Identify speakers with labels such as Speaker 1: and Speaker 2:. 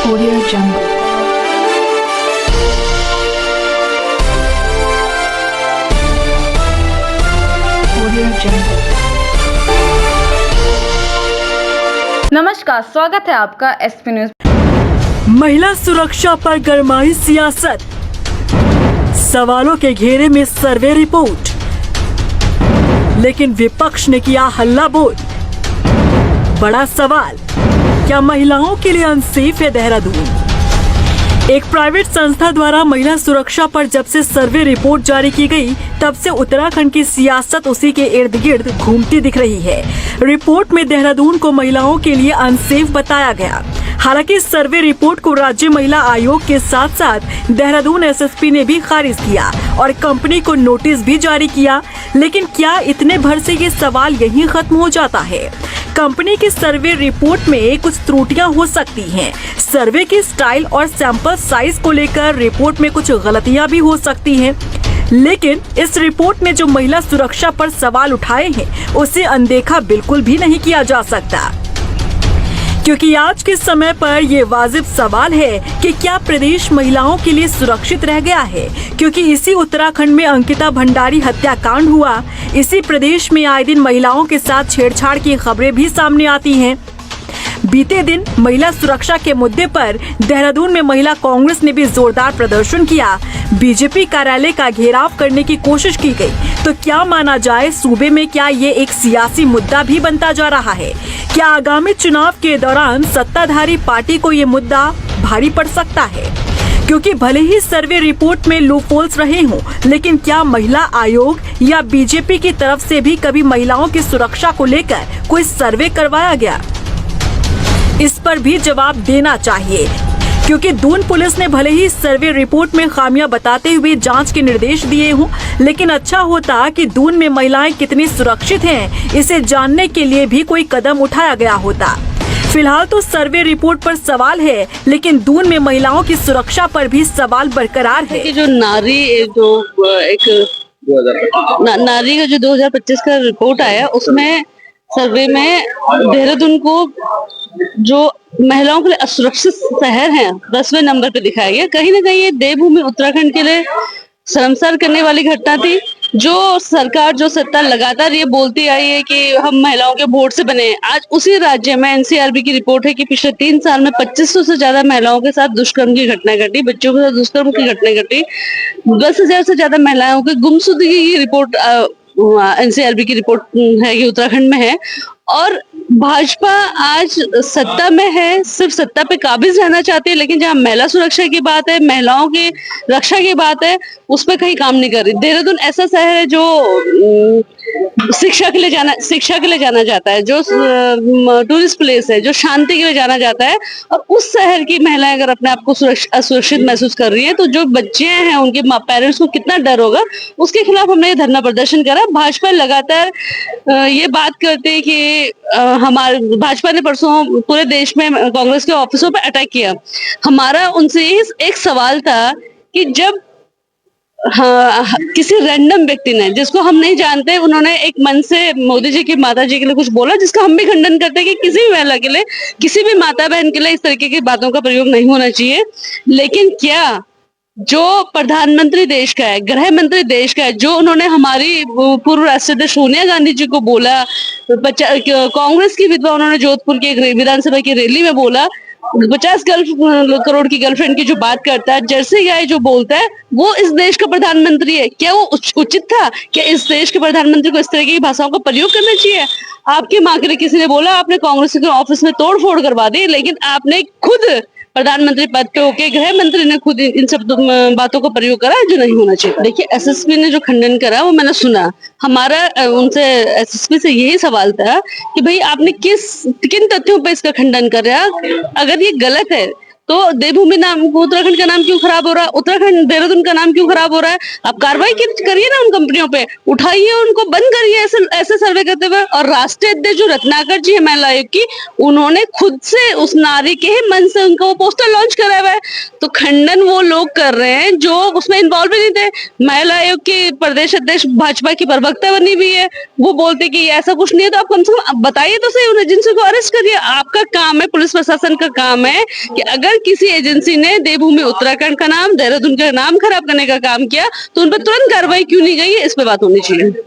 Speaker 1: Audio Jungle. Audio Jungle.
Speaker 2: नमस्कार, स्वागत है आपका एसपी न्यूज।
Speaker 3: महिला सुरक्षा पर गरमाई सियासत, सवालों के घेरे में सर्वे रिपोर्ट, लेकिन विपक्ष ने किया हल्ला बोल। बड़ा सवाल, क्या महिलाओं के लिए अनसेफ है देहरादून? एक प्राइवेट संस्था द्वारा महिला सुरक्षा पर जब से सर्वे रिपोर्ट जारी की गई, तब से उत्तराखंड की सियासत उसी के इर्द गिर्द घूमती दिख रही है। रिपोर्ट में देहरादून को महिलाओं के लिए अनसेफ बताया गया। हालांकि सर्वे रिपोर्ट को राज्य महिला आयोग के साथ साथ देहरादून एसएसपी ने भी खारिज किया और कंपनी को नोटिस भी जारी किया। लेकिन क्या इतने भर से ये सवाल यहीं खत्म हो जाता है? कंपनी की सर्वे रिपोर्ट में कुछ त्रुटियां हो सकती हैं। सर्वे की स्टाइल और सैंपल साइज को लेकर रिपोर्ट में कुछ गलतियां भी हो सकती हैं। लेकिन इस रिपोर्ट में जो महिला सुरक्षा पर सवाल उठाए हैं, उसे अनदेखा बिल्कुल भी नहीं किया जा सकता, क्योंकि आज के समय पर ये वाजिब सवाल है कि क्या प्रदेश महिलाओं के लिए सुरक्षित रह गया है? क्योंकि इसी उत्तराखंड में अंकिता भंडारी हत्याकांड हुआ। इसी प्रदेश में आए दिन महिलाओं के साथ छेड़छाड़ की खबरें भी सामने आती हैं। बीते दिन महिला सुरक्षा के मुद्दे पर देहरादून में महिला कांग्रेस ने भी जोरदार प्रदर्शन किया। बीजेपी कार्यालय का घेराव करने की कोशिश की गई। तो क्या माना जाए, सूबे में क्या ये एक सियासी मुद्दा भी बनता जा रहा है? क्या आगामी चुनाव के दौरान सत्ताधारी पार्टी को ये मुद्दा भारी पड़ सकता है? क्योंकि भले ही सर्वे रिपोर्ट में लूपहोल्स रहे हों, लेकिन क्या महिला आयोग या बीजेपी की तरफ से भी कभी महिलाओं की सुरक्षा को लेकर कोई सर्वे करवाया गया? इस पर भी जवाब देना चाहिए, क्योंकि दून पुलिस ने भले ही सर्वे रिपोर्ट में खामियां बताते हुए जांच के निर्देश दिए हों, लेकिन अच्छा होता कि दून में महिलाएं कितनी सुरक्षित हैं, इसे जानने के लिए भी कोई कदम उठाया गया होता। फिलहाल तो सर्वे रिपोर्ट पर सवाल है, लेकिन दून में महिलाओं की सुरक्षा पर भी सवाल बरकरार है।
Speaker 4: कि जो नारी का जो 2025 का रिपोर्ट आया, उसमें सर्वे में देहरादून को जो महिलाओं के लिए असुरक्षित शहर है 10वें नंबर पे दिखाया गया। कहीं ना कहीं ये देवभूमि उत्तराखंड के लिए शर्मसार करने वाली घटना थी। जो सरकार, जो सत्ता लगातार ये बोलती आई है कि हम महिलाओं के वोट से बने हैं। आज उसी राज्य में एनसीआरबी की रिपोर्ट है कि पिछले 3 साल में 2500 से ज्यादा महिलाओं के साथ दुष्कर्म की घटना घटी, बच्चों के साथ दुष्कर्म की घटना घटी। 10,000 से ज्यादा महिलाओं की गुमशुदगी की रिपोर्ट एनसीआरबी की रिपोर्ट है कि उत्तराखंड में है। और भाजपा आज सत्ता में है, सिर्फ सत्ता पे काबिज रहना चाहती है, लेकिन जहाँ महिला सुरक्षा की बात है, महिलाओं की रक्षा की बात है, उस पर कहीं काम नहीं कर रही। देहरादून ऐसा शहर है जो शिक्षा के लिए जाना जाता है, जो टूरिस्ट प्लेस है, जो शांति के लिए जाना जाता है। और उस शहर की महिलाएं अगर अपने आप को असुरक्षित महसूस कर रही है, तो जो बच्चे हैं उनके पेरेंट्स को कितना डर होगा। उसके खिलाफ हमने ये धरना प्रदर्शन करा। भाजपा लगातार ये बात करते हैं कि भाजपा ने परसों पूरे देश में कांग्रेस के ऑफिसों पर अटैक किया। हमारा उनसे एक सवाल था कि जब किसी रैंडम व्यक्ति ने, जिसको हम नहीं जानते, उन्होंने एक मन से मोदी जी की माता जी के लिए कुछ बोला, जिसका हम भी खंडन करते हैं कि किसी भी महिला के लिए, किसी भी माता बहन के लिए इस तरीके की बातों का प्रयोग नहीं होना चाहिए। लेकिन क्या जो प्रधानमंत्री देश का है, गृह मंत्री देश का है, जो उन्होंने हमारी पूर्व राष्ट्रपति सोनिया गांधी जी को बोला, कांग्रेस की विधवा उन्होंने जोधपुर की विधानसभा की रैली में बोला, 50 करोड़ की गर्लफ्रेंड की जो बात करता है, जर्सी गाय जो बोलता है, वो इस देश का प्रधानमंत्री है। क्या वो उचित था? क्या इस देश के प्रधानमंत्री को इस तरह की भाषाओं का प्रयोग करना चाहिए? आपकी मां के लिए किसी ने बोला, आपने कांग्रेस के ऑफिस में तोड़ फोड़ करवा दी, लेकिन आपने खुद प्रधानमंत्री पद पे होके गृह मंत्री ने खुद इन सब बातों का प्रयोग करा जो नहीं होना चाहिए। देखिए, एसएसपी ने जो खंडन करा वो मैंने सुना। हमारा उनसे, एसएसपी से यही सवाल था कि भाई आपने किन तथ्यों पे इसका खंडन कर रहा है? अगर ये गलत है तो देवभूमि नाम, उत्तराखंड का नाम क्यों खराब हो रहा है? उत्तराखंड, देहरादून का नाम क्यों खराब हो रहा है? आप कार्रवाई करिए ना उन कंपनियों पे, उठाइए उनको, बंद करिए ऐसे सर्वे करते हुए। और राष्ट्रीय अध्यक्ष जो रत्नाकर जी है महिला आयोग की, उन्होंने खुद से उस नारी के ही मन से उनका वो पोस्टर लॉन्च करा हुआ है। तो खंडन वो लोग कर रहे हैं जो उसमें इन्वॉल्व भी नहीं थे। महिला आयोग की प्रदेश अध्यक्ष भाजपा की प्रवक्ता बनी हुई है, वो बोलते कि ऐसा कुछ नहीं है। तो आप कम से कम बताइए तो सही, उन एजेंसी को अरेस्ट करिए। आपका काम है, पुलिस प्रशासन का काम है कि अगर अगर किसी एजेंसी ने देवभूमि उत्तराखंड का नाम, देहरादून का नाम खराब करने का काम किया तो उन पर तुरंत कार्रवाई क्यों नहीं गई है, इस पे बात होनी चाहिए।